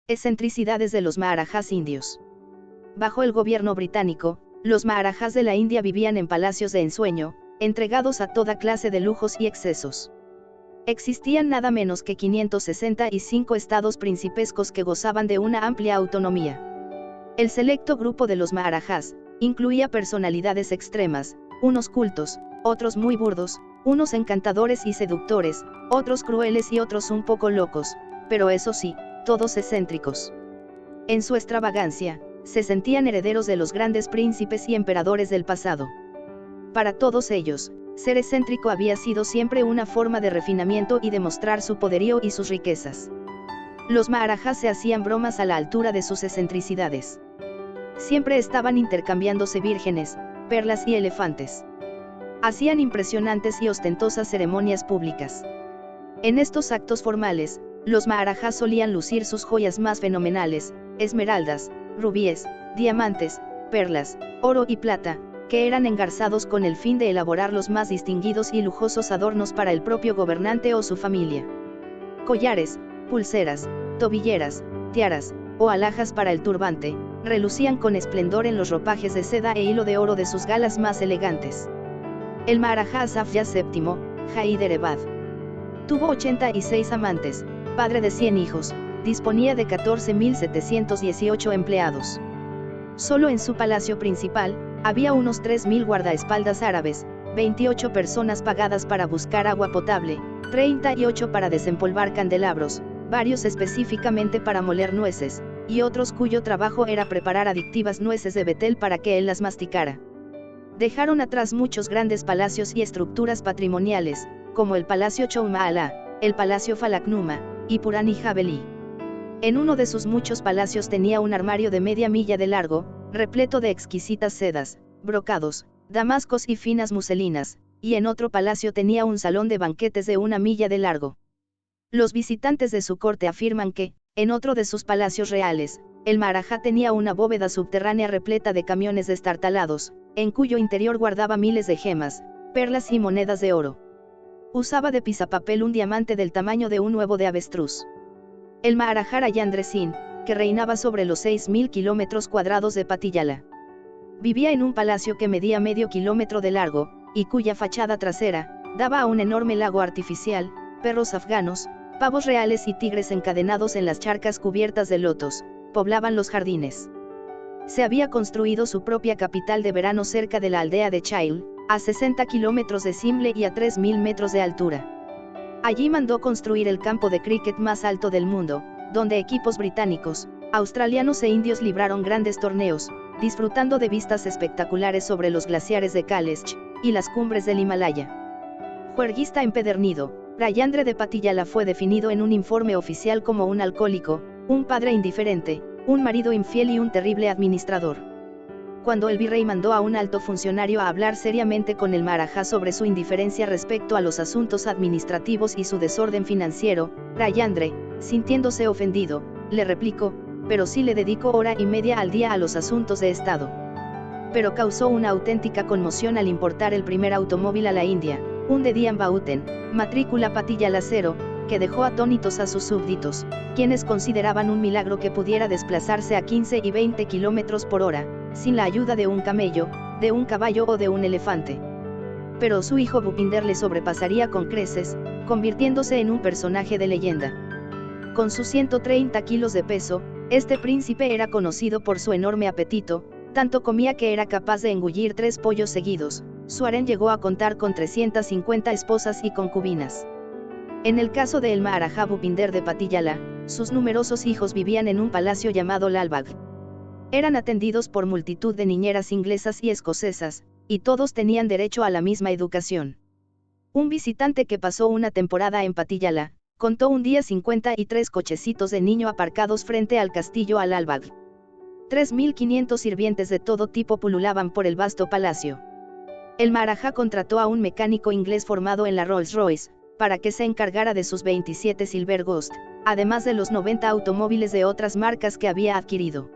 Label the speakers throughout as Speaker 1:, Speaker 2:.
Speaker 1: Excentricidades de los maharajas indios. Bajo el gobierno británico, los maharajas de la India vivían en palacios de ensueño, entregados a toda clase de lujos y excesos. Existían nada menos que 565 estados principescos que gozaban de una amplia autonomía. El selecto grupo de los maharajas incluía personalidades extremas, unos cultos, otros muy burdos, unos encantadores y seductores, otros crueles y otros un poco locos, pero eso sí, todos excéntricos. En su extravagancia, se sentían herederos de los grandes príncipes y emperadores del pasado. Para todos ellos, ser excéntrico había sido siempre una forma de refinamiento y de mostrar su poderío y sus riquezas. Los maharajas se hacían bromas a la altura de sus excentricidades. Siempre estaban intercambiándose vírgenes, perlas y elefantes. Hacían impresionantes y ostentosas ceremonias públicas. En estos actos formales, los maharajas solían lucir sus joyas más fenomenales, esmeraldas, rubíes, diamantes, perlas, oro y plata, que eran engarzados con el fin de elaborar los más distinguidos y lujosos adornos para el propio gobernante o su familia. Collares, pulseras, tobilleras, tiaras, o alhajas para el turbante, relucían con esplendor en los ropajes de seda e hilo de oro de sus galas más elegantes. El maharaja Asaf Jah VII, Hyderabad, tuvo 86 amantes, padre de 100 hijos, disponía de 14.718 empleados. Solo en su palacio principal, había unos 3.000 guardaespaldas árabes, 28 personas pagadas para buscar agua potable, 38 para desempolvar candelabros, varios específicamente para moler nueces, y otros cuyo trabajo era preparar adictivas nueces de Betel para que él las masticara. Dejaron atrás muchos grandes palacios y estructuras patrimoniales, como el Palacio Chowmahalla, el Palacio Falaknuma, y Purani Haveli. En uno de sus muchos palacios tenía un armario de media milla de largo, repleto de exquisitas sedas, brocados, damascos y finas muselinas, y en otro palacio tenía un salón de banquetes de 1 milla de largo. Los visitantes de su corte afirman que, en otro de sus palacios reales, el maharaja tenía una bóveda subterránea repleta de camiones destartalados, en cuyo interior guardaba miles de gemas, perlas y monedas de oro. Usaba de pisapapel un diamante del tamaño de un huevo de avestruz. El maharaja Rajendra Singh, que reinaba sobre los 6.000 kilómetros cuadrados de Patiala, vivía en un palacio que medía medio kilómetro de largo, y cuya fachada trasera daba a un enorme lago artificial, perros afganos, pavos reales y tigres encadenados en las charcas cubiertas de lotos, poblaban los jardines. Se había construido su propia capital de verano cerca de la aldea de Chail, a 60 kilómetros de Simle y a 3.000 metros de altura. Allí mandó construir el campo de cricket más alto del mundo, donde equipos británicos, australianos e indios libraron grandes torneos, disfrutando de vistas espectaculares sobre los glaciares de Kalesh y las cumbres del Himalaya. Juerguista empedernido, Rajendra de Patiala fue definido en un informe oficial como un alcohólico, un padre indiferente, un marido infiel y un terrible administrador. Cuando el virrey mandó a un alto funcionario a hablar seriamente con el maharaja sobre su indiferencia respecto a los asuntos administrativos y su desorden financiero, Rajendra, sintiéndose ofendido, le replicó: pero sí le dedico hora y media al día a los asuntos de Estado. Pero causó una auténtica conmoción al importar el primer automóvil a la India, un Dedian Bauten, matrícula Patilla 0, que dejó atónitos a sus súbditos, quienes consideraban un milagro que pudiera desplazarse a 15 y 20 kilómetros por hora, sin la ayuda de un camello, de un caballo o de un elefante. Pero su hijo Bhupinder le sobrepasaría con creces, convirtiéndose en un personaje de leyenda. Con sus 130 kilos de peso, este príncipe era conocido por su enorme apetito, tanto comía que era capaz de engullir 3 pollos seguidos. Su harén llegó a contar con 350 esposas y concubinas. En el caso de el maharaja Bhupinder de Patiala, sus numerosos hijos vivían en un palacio llamado Lalbagh. Eran atendidos por multitud de niñeras inglesas y escocesas, y todos tenían derecho a la misma educación. Un visitante que pasó una temporada en Patiala, contó un día 53 cochecitos de niño aparcados frente al castillo Lalbagh. 3.500 sirvientes de todo tipo pululaban por el vasto palacio. El maharaja contrató a un mecánico inglés formado en la Rolls-Royce, para que se encargara de sus 27 Silver Ghost, además de los 90 automóviles de otras marcas que había adquirido.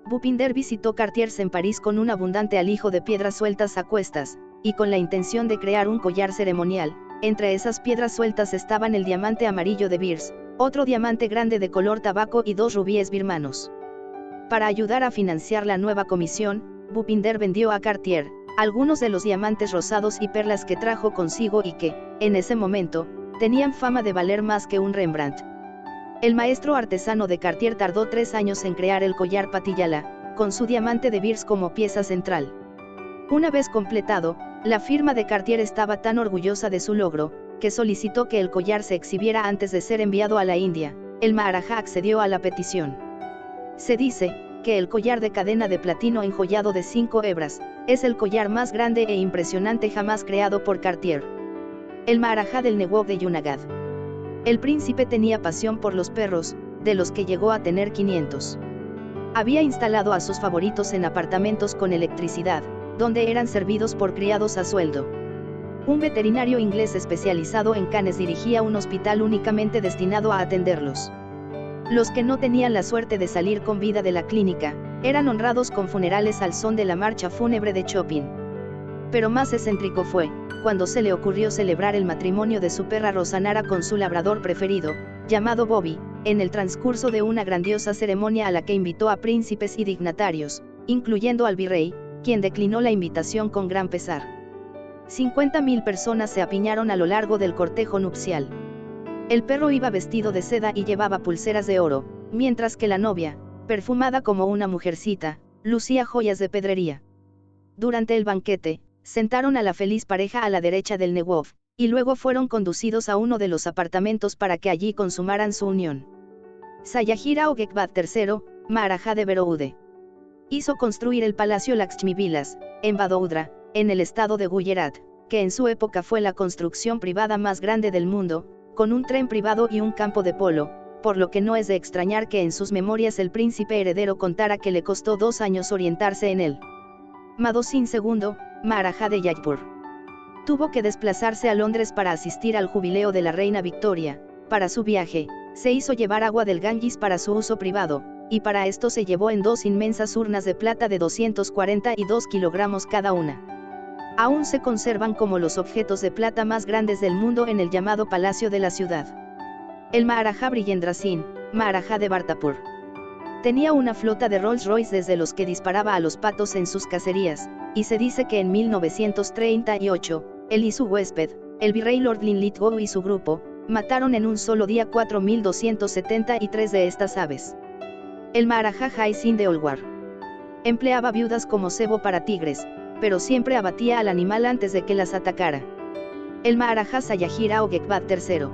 Speaker 1: Bhupinder visitó Cartiers en París con un abundante alijo de piedras sueltas a cuestas, y con la intención de crear un collar ceremonial. Entre esas piedras sueltas estaban el diamante amarillo de Beers, otro diamante grande de color tabaco y 2 rubíes birmanos. Para ayudar a financiar la nueva comisión, Bhupinder vendió a Cartier algunos de los diamantes rosados y perlas que trajo consigo y que, en ese momento, tenían fama de valer más que un Rembrandt. El maestro artesano de Cartier tardó 3 años en crear el collar Patillala, con su diamante de Beers como pieza central. Una vez completado, la firma de Cartier estaba tan orgullosa de su logro, que solicitó que el collar se exhibiera antes de ser enviado a la India. El Maharaja accedió a la petición. Se dice que el collar de cadena de platino enjollado de 5 hebras, es el collar más grande e impresionante jamás creado por Cartier. El Maharaja del Nawab de Junagadh. El príncipe tenía pasión por los perros, de los que llegó a tener 500. Había instalado a sus favoritos en apartamentos con electricidad, donde eran servidos por criados a sueldo. Un veterinario inglés especializado en canes dirigía un hospital únicamente destinado a atenderlos. Los que no tenían la suerte de salir con vida de la clínica, eran honrados con funerales al son de la marcha fúnebre de Chopin. Pero más excéntrico fue, cuando se le ocurrió celebrar el matrimonio de su perra Rosanara con su labrador preferido, llamado Bobby, en el transcurso de una grandiosa ceremonia a la que invitó a príncipes y dignatarios, incluyendo al virrey, quien declinó la invitación con gran pesar. 50.000 personas se apiñaron a lo largo del cortejo nupcial. El perro iba vestido de seda y llevaba pulseras de oro, mientras que la novia, perfumada como una mujercita, lucía joyas de pedrería. Durante el banquete, sentaron a la feliz pareja a la derecha del Nawab, y luego fueron conducidos a uno de los apartamentos para que allí consumaran su unión. Sayajira Aurangzeb III, Maharaja de Beroude, hizo construir el Palacio Lakshmi Vilas, en Vadodara, en el estado de Gujarat, que en su época fue la construcción privada más grande del mundo, con un tren privado y un campo de polo, por lo que no es de extrañar que en sus memorias el príncipe heredero contara que le costó 2 años orientarse en él. Madho Singh II, Maharaja de Jaipur, tuvo que desplazarse a Londres para asistir al jubileo de la reina Victoria. Para su viaje, se hizo llevar agua del Ganges para su uso privado, y para esto se llevó en 2 inmensas urnas de plata de 242 kilogramos cada una. Aún se conservan como los objetos de plata más grandes del mundo en el llamado Palacio de la Ciudad. El Maharaja Brijendra Singh, Maharaja de Bhartapur, tenía una flota de Rolls Royce desde los que disparaba a los patos en sus cacerías, y se dice que en 1938, él y su huésped, el virrey Lord Linlithgow y su grupo, mataron en un solo día 4.273 de estas aves. El Maharaja Jai Singh de Olwar empleaba viudas como cebo para tigres, pero siempre abatía al animal antes de que las atacara. El Maharaja Sayajira Aurangzeb III.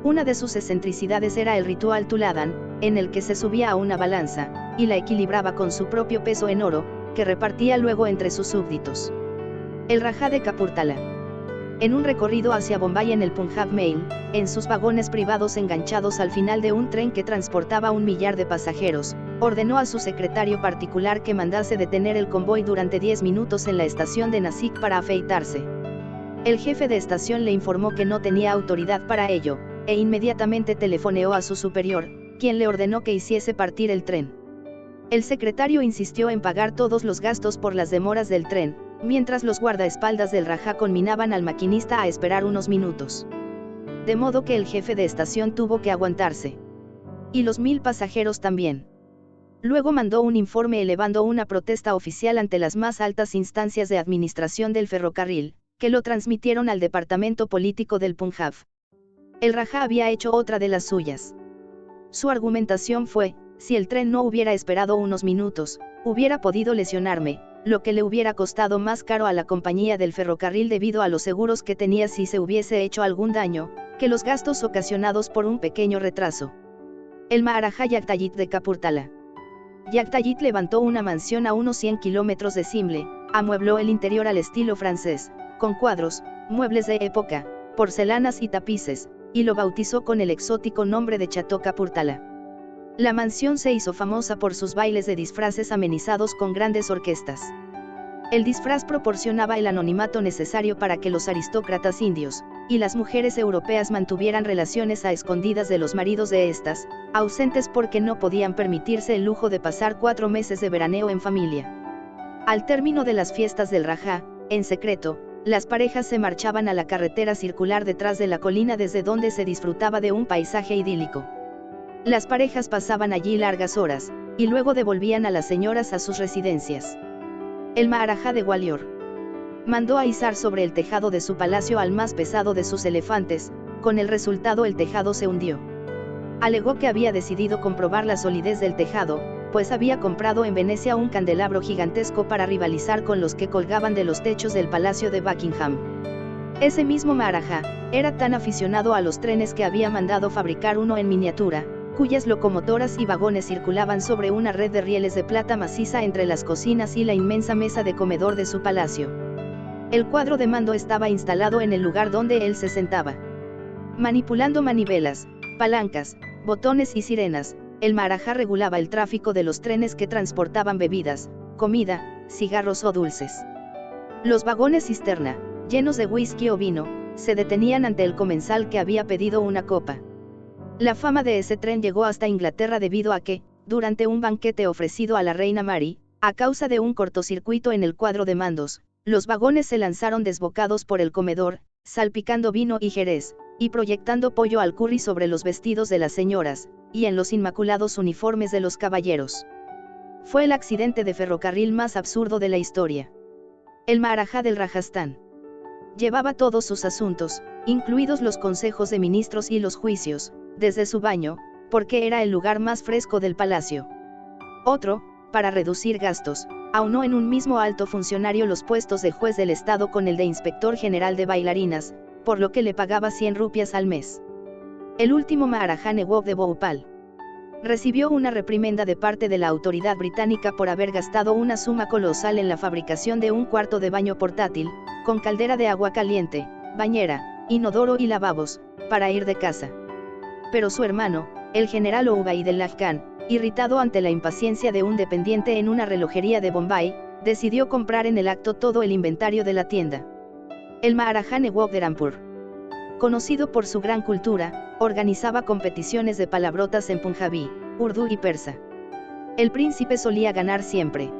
Speaker 1: Una de sus excentricidades era el ritual Tuladan, en el que se subía a una balanza, y la equilibraba con su propio peso en oro, que repartía luego entre sus súbditos. El Raja de Kapurthala. En un recorrido hacia Bombay en el Punjab Mail, en sus vagones privados enganchados al final de un tren que transportaba 1 millar de pasajeros, ordenó a su secretario particular que mandase detener el convoy durante 10 minutos en la estación de Nasik para afeitarse. El jefe de estación le informó que no tenía autoridad para ello, e inmediatamente telefoneó a su superior, quien le ordenó que hiciese partir el tren. El secretario insistió en pagar todos los gastos por las demoras del tren, mientras los guardaespaldas del Raja conminaban al maquinista a esperar unos minutos. De modo que el jefe de estación tuvo que aguantarse. Y los 1000 pasajeros también. Luego mandó un informe elevando una protesta oficial ante las más altas instancias de administración del ferrocarril, que lo transmitieron al departamento político del Punjab. El Raja había hecho otra de las suyas. Su argumentación fue: si el tren no hubiera esperado unos minutos, hubiera podido lesionarme, lo que le hubiera costado más caro a la compañía del ferrocarril debido a los seguros que tenía si se hubiese hecho algún daño, que los gastos ocasionados por un pequeño retraso. El Maharaja Yaktayit de Kapurthala. Yaktayit levantó una mansión a unos 100 kilómetros de Simle, amuebló el interior al estilo francés, con cuadros, muebles de época, porcelanas y tapices, y lo bautizó con el exótico nombre de Chateau Kapurthala. La mansión se hizo famosa por sus bailes de disfraces amenizados con grandes orquestas. El disfraz proporcionaba el anonimato necesario para que los aristócratas indios y las mujeres europeas mantuvieran relaciones a escondidas de los maridos de estas, ausentes porque no podían permitirse el lujo de pasar 4 meses de veraneo en familia. Al término de las fiestas del Raja, en secreto, las parejas se marchaban a la carretera circular detrás de la colina desde donde se disfrutaba de un paisaje idílico. Las parejas pasaban allí largas horas, y luego devolvían a las señoras a sus residencias. El Maharajá de Gwalior mandó a izar sobre el tejado de su palacio al más pesado de sus elefantes, con el resultado el tejado se hundió. Alegó que había decidido comprobar la solidez del tejado, pues había comprado en Venecia un candelabro gigantesco para rivalizar con los que colgaban de los techos del Palacio de Buckingham. Ese mismo Maharajá era tan aficionado a los trenes que había mandado fabricar uno en miniatura, cuyas locomotoras y vagones circulaban sobre una red de rieles de plata maciza entre las cocinas y la inmensa mesa de comedor de su palacio. El cuadro de mando estaba instalado en el lugar donde él se sentaba. Manipulando manivelas, palancas, botones y sirenas, el Maharajá regulaba el tráfico de los trenes que transportaban bebidas, comida, cigarros o dulces. Los vagones cisterna, llenos de whisky o vino, se detenían ante el comensal que había pedido una copa. La fama de ese tren llegó hasta Inglaterra debido a que, durante un banquete ofrecido a la reina Mary, a causa de un cortocircuito en el cuadro de mandos, los vagones se lanzaron desbocados por el comedor, salpicando vino y jerez, y proyectando pollo al curry sobre los vestidos de las señoras, y en los inmaculados uniformes de los caballeros. Fue el accidente de ferrocarril más absurdo de la historia. El Maharajá del Rajastán llevaba todos sus asuntos, incluidos los consejos de ministros y los juicios, desde su baño, porque era el lugar más fresco del palacio. Otro, para reducir gastos, aunó en un mismo alto funcionario los puestos de juez del Estado con el de inspector general de bailarinas, por lo que le pagaba 100 rupias al mes. El último Maharajá Nawab de Bhopal recibió una reprimenda de parte de la autoridad británica por haber gastado una suma colosal en la fabricación de un cuarto de baño portátil, con caldera de agua caliente, bañera, inodoro y lavabos, para ir de casa. Pero su hermano, el general Ubaidullah Khan, irritado ante la impaciencia de un dependiente en una relojería de Bombay, decidió comprar en el acto todo el inventario de la tienda. El Maharajá Nawab de Rampur, conocido por su gran cultura, organizaba competiciones de palabrotas en punjabí, urdu y persa. El príncipe solía ganar siempre.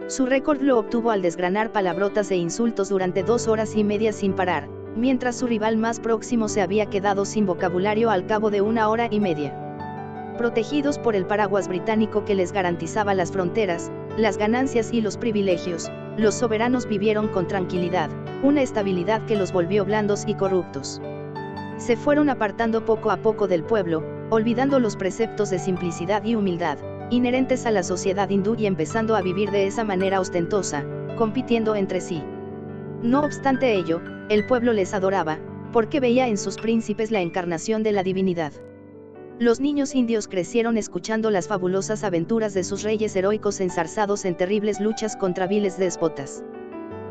Speaker 1: Su récord lo obtuvo al desgranar palabrotas e insultos durante 2 horas y media sin parar, mientras su rival más próximo se había quedado sin vocabulario al cabo de 1 hora y media. Protegidos por el paraguas británico que les garantizaba las fronteras, las ganancias y los privilegios, los soberanos vivieron con tranquilidad, una estabilidad que los volvió blandos y corruptos. Se fueron apartando poco a poco del pueblo, olvidando los preceptos de simplicidad y humildad, inherentes a la sociedad hindú y empezando a vivir de esa manera ostentosa, compitiendo entre sí. No obstante ello, el pueblo les adoraba, porque veía en sus príncipes la encarnación de la divinidad. Los niños indios crecieron escuchando las fabulosas aventuras de sus reyes heroicos enzarzados en terribles luchas contra viles déspotas.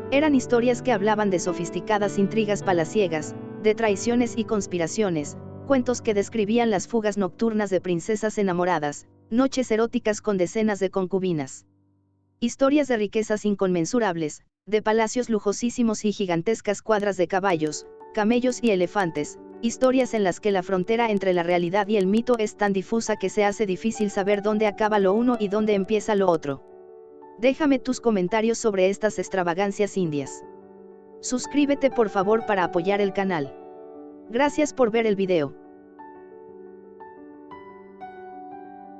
Speaker 1: Eran historias que hablaban de sofisticadas intrigas palaciegas, de traiciones y conspiraciones, cuentos que describían las fugas nocturnas de princesas enamoradas, noches eróticas con decenas de concubinas. Historias de riquezas inconmensurables, de palacios lujosísimos y gigantescas cuadras de caballos, camellos y elefantes, historias en las que la frontera entre la realidad y el mito es tan difusa que se hace difícil saber dónde acaba lo uno y dónde empieza lo otro. Déjame tus comentarios sobre estas extravagancias indias. Suscríbete por favor para apoyar el canal. Gracias por ver el video.